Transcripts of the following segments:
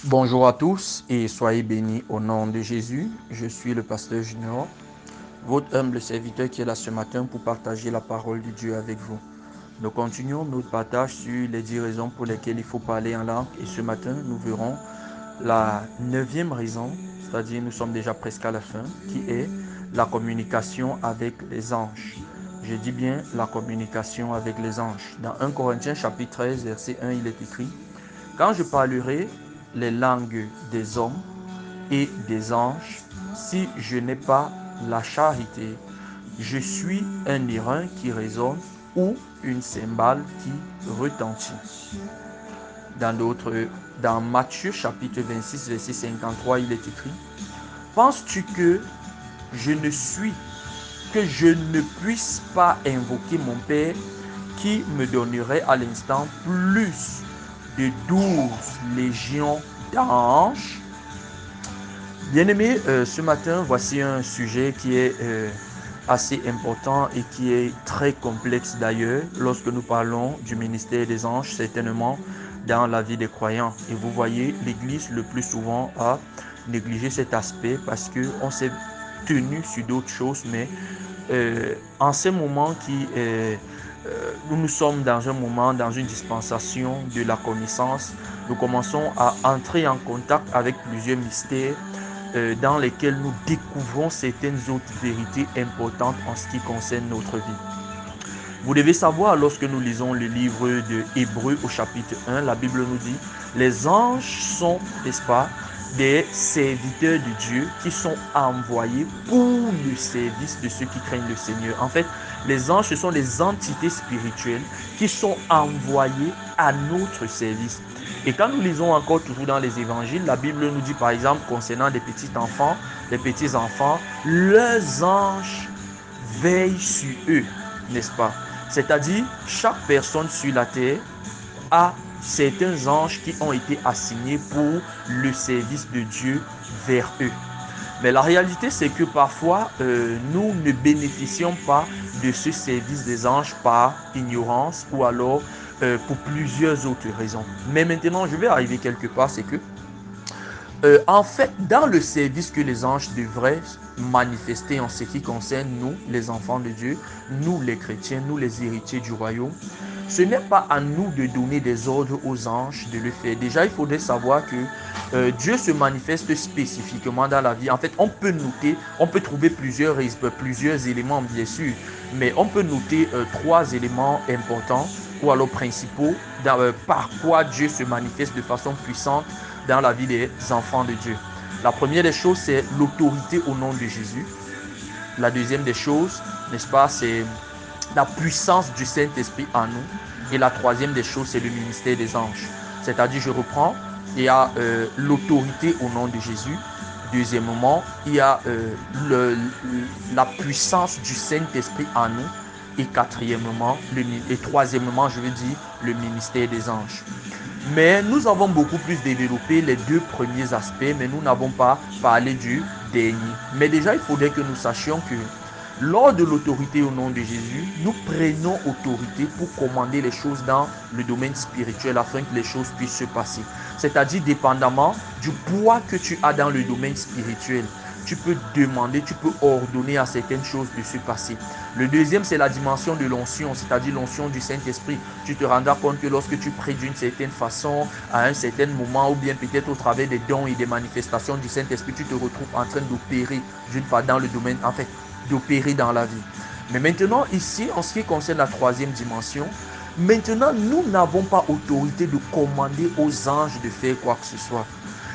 Bonjour à tous et soyez bénis au nom de Jésus. Je suis le pasteur Junior, votre humble serviteur qui est là ce matin pour partager la parole de Dieu avec vous. Nous continuons notre partage sur les 10 raisons pour lesquelles il faut parler en langue et ce matin nous verrons la 9e raison, c'est-à-dire nous sommes déjà presque à la fin, qui est la communication avec les anges. Je dis bien la communication avec les anges. Dans 1 Corinthiens chapitre 13 verset 1 il est écrit: quand je parlerai les langues des hommes et des anges, si je n'ai pas la charité, je suis un airain qui résonne ou une cymbale qui retentit. Dans Matthieu chapitre 26, verset 53, il est écrit: penses-tu que je ne puisse pas invoquer mon Père qui me donnerait à l'instant plus de 12 légions d'anges? Bien-aimés, ce matin, voici un sujet qui est assez important et qui est très complexe d'ailleurs lorsque nous parlons du ministère des anges, certainement dans la vie des croyants. Et vous voyez, l'Église le plus souvent a négligé cet aspect parce qu'on s'est tenu sur d'autres choses, mais en ces moments nous sommes dans un moment, dans une dispensation de la connaissance, nous commençons à entrer en contact avec plusieurs mystères dans lesquels nous découvrons certaines autres vérités importantes en ce qui concerne notre vie. Vous devez savoir, lorsque nous lisons le livre de Hébreux au chapitre 1, la Bible nous dit: les anges sont, n'est-ce pas, des serviteurs de Dieu qui sont envoyés pour le service de ceux qui craignent le Seigneur. En fait, les anges, ce sont des entités spirituelles qui sont envoyées à notre service. Et quand nous lisons encore toujours dans les évangiles, la Bible nous dit par exemple concernant les petits-enfants, leurs anges veillent sur eux, n'est-ce pas? C'est-à-dire, chaque personne sur la terre a certains anges qui ont été assignés pour le service de Dieu vers eux. Mais la réalité, c'est que parfois, nous ne bénéficions pas de ce service des anges par ignorance ou alors pour plusieurs autres raisons. Mais maintenant, je vais arriver quelque part, c'est que en fait, dans le service que les anges devraient manifester en ce qui concerne nous, les enfants de Dieu, nous les chrétiens, nous les héritiers du royaume, ce n'est pas à nous de donner des ordres aux anges de le faire. Déjà, il faudrait savoir que Dieu se manifeste spécifiquement dans la vie. En fait, on peut trouver plusieurs éléments, bien sûr, mais on peut noter 3 éléments importants ou alors principaux par quoi Dieu se manifeste de façon puissante dans la vie des enfants de Dieu. La première des choses, c'est l'autorité au nom de Jésus. La deuxième des choses, n'est-ce pas, c'est la puissance du Saint-Esprit en nous. Et la troisième des choses, c'est le ministère des anges. C'est-à-dire, je reprends, il y a l'autorité au nom de Jésus. Deuxièmement, il y a la puissance du Saint-Esprit en nous. Et troisièmement, je veux dire, le ministère des anges. Mais nous avons beaucoup plus développé les 2 premiers aspects, mais nous n'avons pas parlé du dernier. Mais déjà, il faudrait que nous sachions que lors de l'autorité au nom de Jésus, nous prenons autorité pour commander les choses dans le domaine spirituel afin que les choses puissent se passer. C'est-à-dire, dépendamment du poids que tu as dans le domaine spirituel, tu peux demander, tu peux ordonner à certaines choses de se passer. Le deuxième, c'est la dimension de l'onction, c'est-à-dire l'onction du Saint-Esprit. Tu te rendras compte que lorsque tu pries d'une certaine façon, à un certain moment, ou bien peut-être au travers des dons et des manifestations du Saint-Esprit, tu te retrouves en train d'opérer d'une fois dans le domaine, en fait, d'opérer dans la vie. Mais maintenant, ici, en ce qui concerne la troisième dimension, maintenant, nous n'avons pas autorité de commander aux anges de faire quoi que ce soit.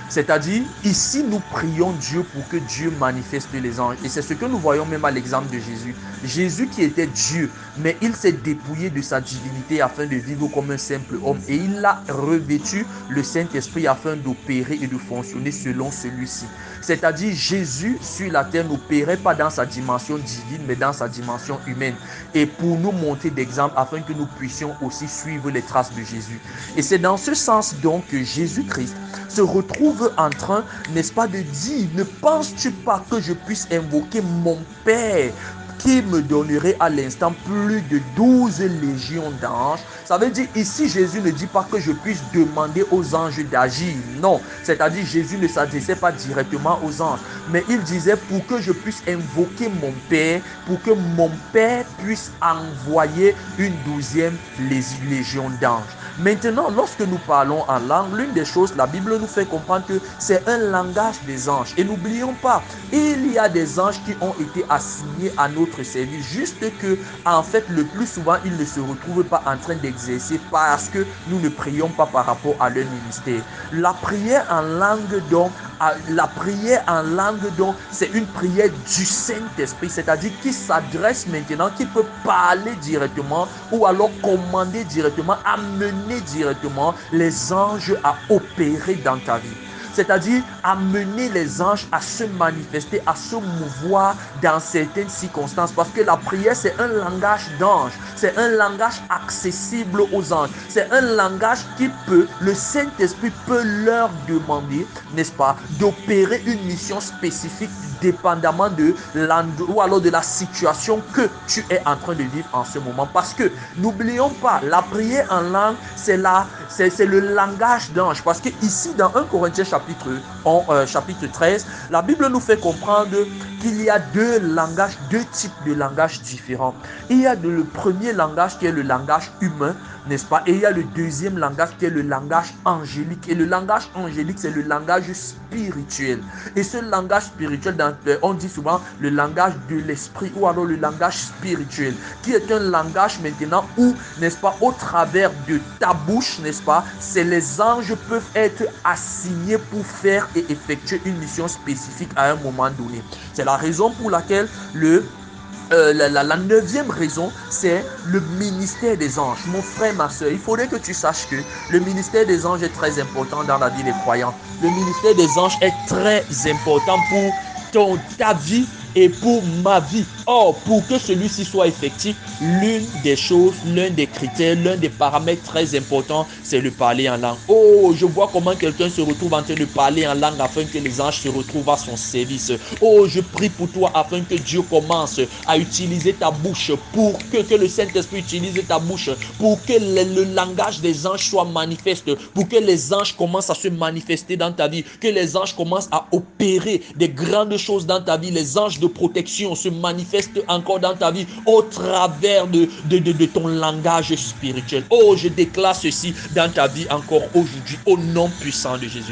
C'est-à-dire, ici, nous prions Dieu pour que Dieu manifeste les anges. Et c'est ce que nous voyons même à l'exemple de Jésus. Jésus qui était Dieu, mais il s'est dépouillé de sa divinité afin de vivre comme un simple homme. Et il a revêtu le Saint-Esprit afin d'opérer et de fonctionner selon celui-ci. C'est-à-dire, Jésus sur la terre n'opérait pas dans sa dimension divine, mais dans sa dimension humaine. Et pour nous montrer d'exemple afin que nous puissions aussi suivre les traces de Jésus. Et c'est dans ce sens donc que Jésus-Christ se retrouve en train, n'est-ce pas, de dire: ne penses-tu pas que je puisse invoquer mon Père qui me donnerait à l'instant plus de 12 légions d'anges. Ça veut dire ici Jésus ne dit pas que je puisse demander aux anges d'agir. Non, c'est-à-dire Jésus ne s'adressait pas directement aux anges, mais il disait pour que je puisse invoquer mon Père, pour que mon Père puisse envoyer une 12e légion d'anges. Maintenant, lorsque nous parlons en langue, l'une des choses, la Bible nous fait comprendre que c'est un langage des anges. Et n'oublions pas, il y a des anges qui ont été assignés à notre service, juste que, en fait, le plus souvent, ils ne se retrouvent pas en train d'exercer parce que nous ne prions pas par rapport à leur ministère. La prière en langue, donc, c'est une prière du Saint-Esprit, c'est-à-dire qui s'adresse maintenant, qui peut parler directement ou alors commander directement, amener directement les anges à opérer dans ta vie. C'est-à-dire amener les anges à se manifester, à se mouvoir dans certaines circonstances. Parce que la prière, c'est un langage d'ange. C'est un langage accessible aux anges. C'est un langage qui peut, le Saint-Esprit peut leur demander, n'est-ce pas, d'opérer une mission spécifique dépendamment de l'endroit ou alors de la situation que tu es en train de vivre en ce moment. Parce que n'oublions pas, la prière en langue, c'est le langage d'ange. Parce que ici, dans 1 Corinthiens chapitre 13, la Bible nous fait comprendre qu'il y a deux types de langages différents. Il y a le premier langage qui est le langage humain, n'est-ce pas? Et il y a le deuxième langage qui est le langage angélique. Et le langage angélique, c'est le langage spirituel. Et ce langage spirituel, on dit souvent le langage de l'esprit ou alors le langage spirituel, qui est un langage maintenant où, n'est-ce pas, au travers de ta bouche, n'est-ce pas, c'est les anges peuvent être assignés pour faire et effectuer une mission spécifique à un moment donné. C'est la raison pour laquelle la neuvième raison, c'est le ministère des anges. Mon frère, ma soeur, il faudrait que tu saches que le ministère des anges est très important dans la vie des croyants. Le ministère des anges est très important pour ta vie et pour ma vie. Or, pour que celui-ci soit effectif, l'un des critères, l'un des paramètres très importants, c'est le parler en langue. Oh, je vois comment quelqu'un se retrouve en train de parler en langue afin que les anges se retrouvent à son service. Oh, je prie pour toi afin que Dieu commence à utiliser ta bouche, pour que le Saint-Esprit utilise ta bouche, pour que le langage des anges soit manifeste, pour que les anges commencent à se manifester dans ta vie, que les anges commencent à opérer des grandes choses dans ta vie. Les anges de protection se manifestent encore dans ta vie au travers de ton langage spirituel. Oh, je déclare ceci dans ta vie encore aujourd'hui au nom puissant de Jésus.